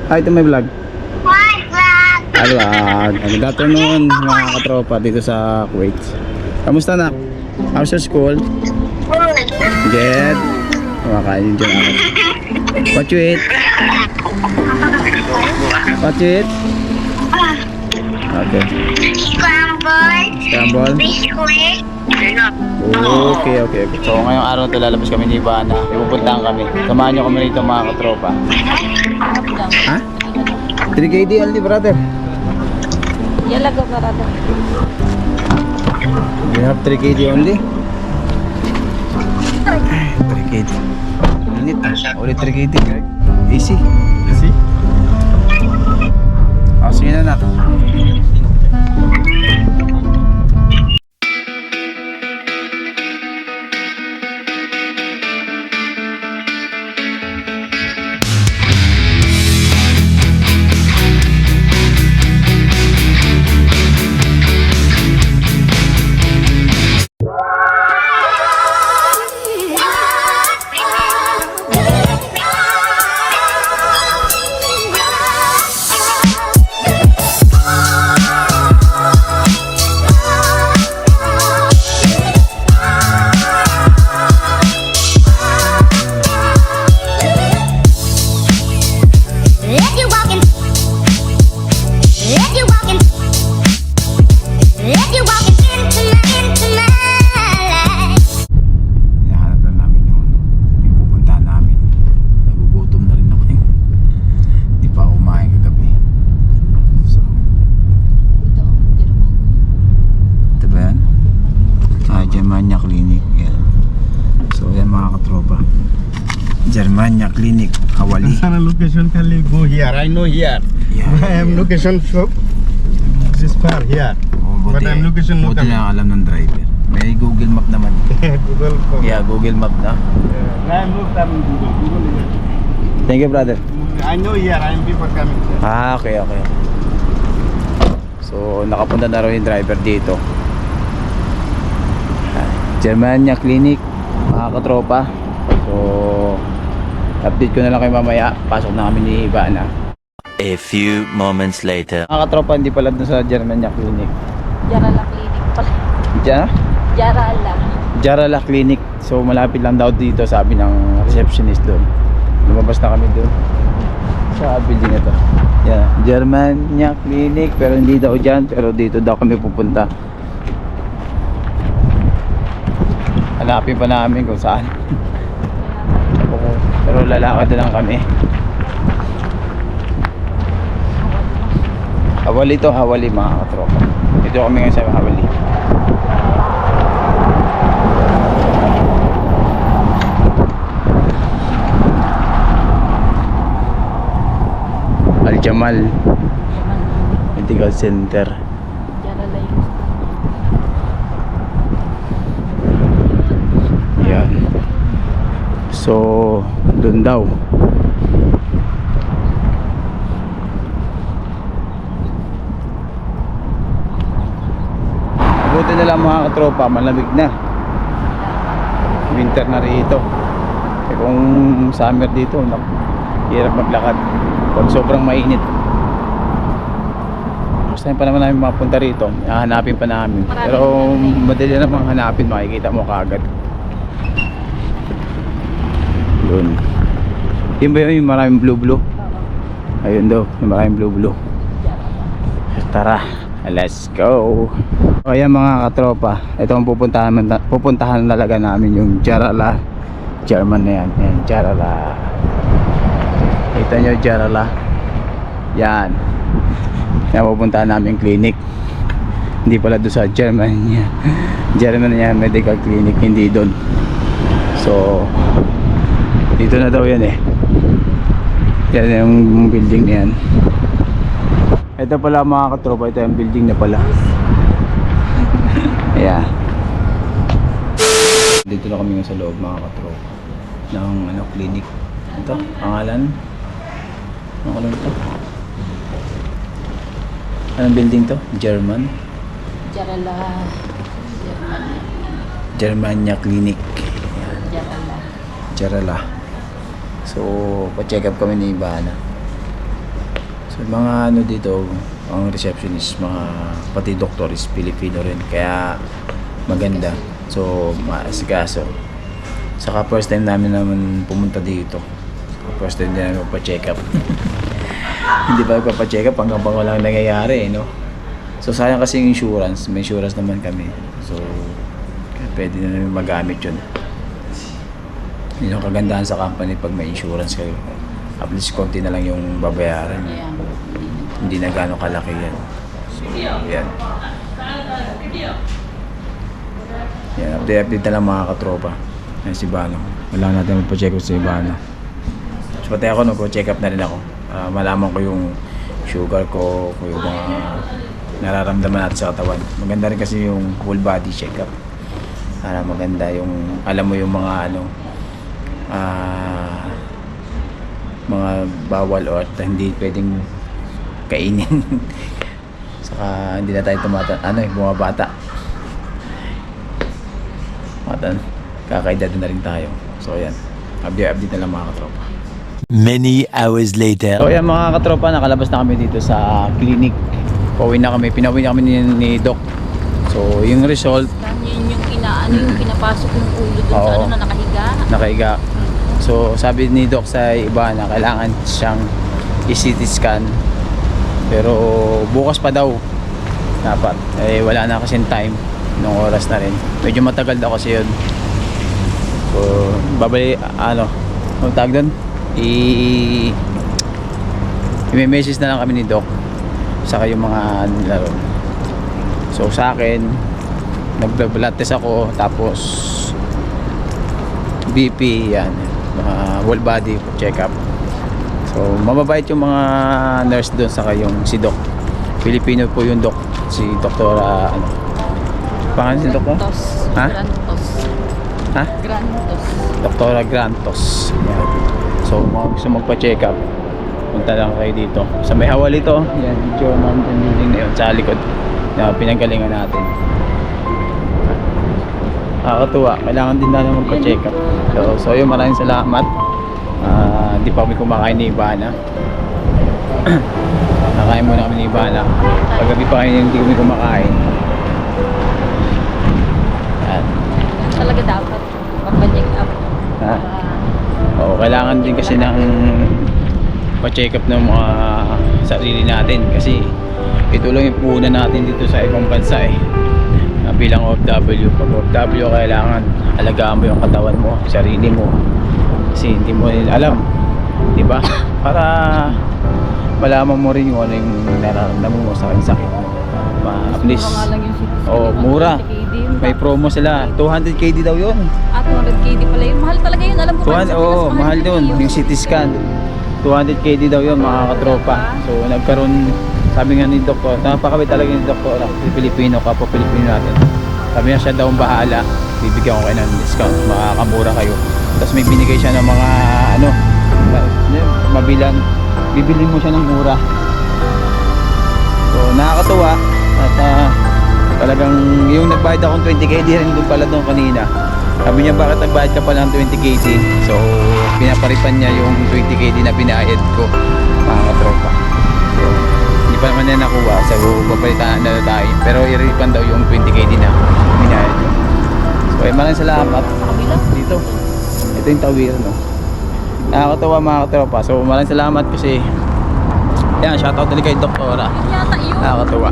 Hi to my vlog. Vlog. Good afternoon mga katropa dito sa Kuwait. Kamusta na? How's your school? Good. Kumakain dyan ako. What you eat? What you eat? Okay. Scramble? Biscuit. Okay. So ngayong araw to lalabas kami ni Ivana. Ipupuntahan kami. Samahan nyo kami rito mga katropa. Ha? 3KD only brother. Yalaga barada. You have 3KD only? 3KD. Init ah. Ulit 3KD. Easy. Easy? Sige na nak. Germania Clinic. Yan. So yan mga katropa. Germania Clinic, Hawali. Sana location kali go here. I know here. I am location shop. This is far here. But I'm location buti local. na alam ng driver. May Google Map naman. Google. Yeah, Google Map na. I am looked up in Google. Google is it. Thank you brother. I know here. I am before coming here. Okay. So nakapunta na raw yung driver dito. Germania Clinic, mga katropa. So update ko na lang kayo mamaya. Pasok na kami ni Ivana. A few moments later. Mga katropa, hindi pala doon sa Germania Clinic. Jarala Clinic pala. Diyan? Jarala. Jarala Clinic. So malapit lang daw dito, sabi ng receptionist doon. Lumabas na kami doon sa building na to. Yan, Germania Clinic. Pero hindi daw dyan, pero dito daw kami pupunta. Hanapin pa namin kung saan. Pero lalakad na lang kami. Hawali to, Hawali mga katropa. Dito kami ngayon sa Hawali. Al Jamal Medical Center. Jarala yung Yan. So, doon daw. Buti na lang mga katropa, malamig na. Winter na rito. Eh kung summer dito, hirap maglakad. Pag sobrang mainit. Gusto pa naman namin mapunta rito. Hahanapin pa namin. Pero madali namang hanapin, makikita mo kaagad. Yun. Yun ba yung maraming blue? Ayun daw, yung maraming blue. Tara, let's go. O ayan mga katropa, ito ang pupuntahan talaga namin, yung Jarala German na yan. Yan, Jarala. Kita nyo Jarala. Yan. Yan pupuntahan namin clinic. Hindi pala doon sa Germania Medical Clinic, hindi doon. So dito na daw yan eh. Yan yung building na yan. Ito pala mga katropa, ito yung building na pala. Ayan. Dito na kami sa loob mga katropa ng clinic. Ito, pangalan. Ano ito? Anong building to? German? Jarala. Germania Clinic. Jarala. Jarala. So, pa-check up kami ni Ivana. So mga ano dito, ang receptionist, mga pati doktor is Filipino rin, kaya maganda. So maasikaso. Saka first time namin pumunta dito. First time din namin pa-check up. Hindi pa pa-check up hanggang pang walang nangyayari, no? So sayang kasi yung insurance, may insurance naman kami. So pwede na namin magamit yun. Yun yung kagandahan sa company pag may insurance kayo. At least konti na lang yung babayaran. Ayan. Hindi na gano'ng kalaki yan. So yan. Yan, update na lang mga katropa. Yan si Bano. Wala natin magpa-check up si Bano. So pati ako nagpo-check up na rin ako. Malaman ko yung sugar ko, yung mga nararamdaman natin sa katawan. Maganda rin kasi yung whole body check up. Para maganda yung, alam mo yung mga ano, mga bawal o at hindi pwedeng kainin. Saka hindi na tayo bumabata. Kakaedad na rin tayo. So ayan, update na lang mga katropa. Many hours later. So ayan mga katropa, nakalabas na kami dito sa clinic. Pinauwi na kami ni Doc. So yung result, Yun yung yung pinapasok yung ulo dun sa Oo. ano na nakahiga. nakahiga. So sabi ni Doc sa iba na kailangan siyang i-CT scan. Pero bukas pa daw dapat. Wala na kasing time nung oras na rin. Medyo matagal daw kasi yun. So babalik ang tawag doon? I-message na lang kami ni Doc saka yung mga laro. So sa akin nag-blood test ako, tapos BP, yan, mga whole body check up. So mababait yung mga nurse doon, saka yung si Doc. Filipino po yung Doc, si Dr. pangalan si Doc mo? Grantos. Ha? Grantos. Ha? Grantos. Dr. Grantos. Yan. So mga gusto magpa-check up, punta lang kayo dito sa may hawal ito. Yan, Joe Mountain Building na yun sa likod na pinanggalingan natin. Nakakatuwa, kailangan din natin magpa-check up. So yun, maraming salamat. Hindi pa kami kumakain ni Ivana. Nakain muna kami ni Ivana. Paggabi pa kayo hindi kami kumakain. Yan. Talaga dapat papacheck up. Ha? Oo, kailangan din kasi ng pa-check up ng mga sarili natin, kasi ito lang yung puhunan natin dito sa ibang bansa bilang OFW. Pag OFW, kailangan alagaan mo yung katawan mo, sarili mo, kasi hindi mo alam, di ba? Para malaman mo rin yung ano yung nararamdaman mo sa sakit mo. At least, mura. May promo sila, 200 KD daw yun. 200 KD pala yun. Mahal talaga yun. Alam ko pa. Mahal doon. Yung CT scan, 200 KD daw yun mga katropa. So nagkaroon, sabi nga ni Doktor, napakabait talaga ni Doktor, Pilipino, kapwa Pilipino natin. Sabi niya, siya daw ang bahala, bibigyan ko kayo ng discount, makakamura kayo. Tapos may binigay siya ng mga mabilang, bibili mo siya ng mura. So nakakatuwa. At talagang yung nagbayad akong 20k, di rin doon pala doon kanina. Sabi niya, bakit nagbayad ka pala ng 20k? So pinaparipan niya yung 20k na binayad ko mga katropa. So hindi pa naman niya nakuha, so papalitan na tayo. Pero i-refund daw yung 20k na binayad ko. So maraming salamat. Sa kabila. Dito, ito yung tawir, no? Nakakatawa mga katropa. So maraming salamat kasi yan, shoutout talaga kay Doktora. Yun yata yun. Nakakatuwa.